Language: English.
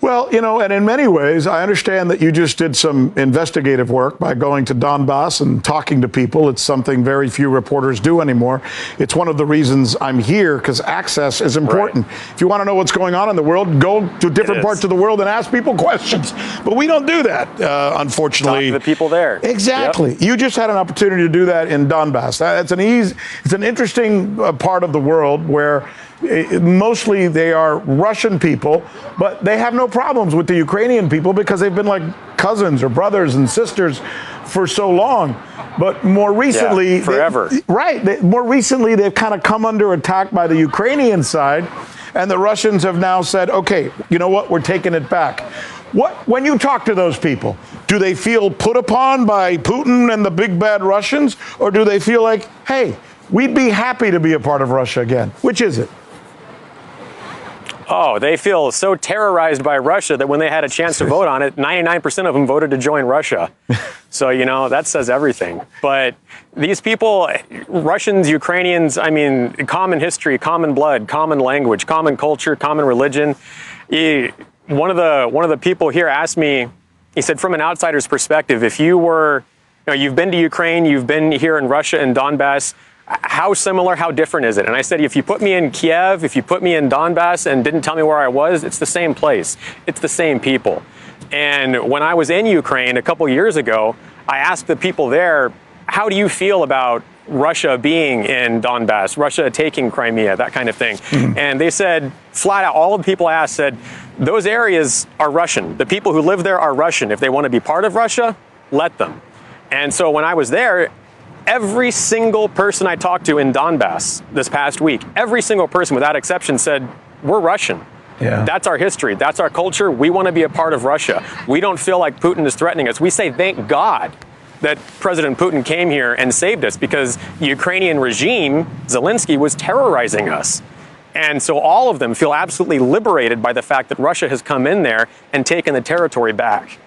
Well, and in many ways, I understand that you just did some investigative work by going to Donbass and talking to people. It's something very few reporters do anymore. It's one of the reasons I'm here, because access is important. Right. If you want to know what's going on in the world, go to different parts of the world and ask people questions. But we don't do that, unfortunately. Talk to the people there. Exactly. Yep. You just had an opportunity to do that in Donbass. It's an interesting part of the world where mostly they are Russian people, but they have no problems with the Ukrainian people because they've been like cousins or brothers and sisters for so long. But more recently, forever. More recently, they've kind of come under attack by the Ukrainian side, and the Russians have now said, okay, you know what, we're taking it back. When you talk to those people, do they feel put upon by Putin and the big bad Russians, or do they feel like, hey, we'd be happy to be a part of Russia again? Which is it? Oh, they feel so terrorized by Russia that when they had a chance to vote on it, 99% of them voted to join Russia. So, that says everything. But these people, Russians, Ukrainians, common history, common blood, common language, common culture, common religion. One of the people here asked me, he said, from an outsider's perspective, if you were, you've been to Ukraine, you've been here in Russia and Donbass, how similar, how different is it? And I said, if you put me in Kiev, if you put me in Donbass and didn't tell me where I was, it's the same place. It's the same people. And when I was in Ukraine a couple years ago, I asked the people there, how do you feel about Russia being in Donbass, Russia taking Crimea, that kind of thing? Mm-hmm. And they said, flat out, all of the people I asked said, those areas are Russian. The people who live there are Russian. If they want to be part of Russia, let them. And so when I was there, every single person I talked to in Donbass this past week, every single person without exception said, we're Russian. Yeah. That's our history. That's our culture. We want to be a part of Russia. We don't feel like Putin is threatening us. We say, thank God that President Putin came here and saved us, because the Ukrainian regime, Zelensky, was terrorizing us. And so all of them feel absolutely liberated by the fact that Russia has come in there and taken the territory back.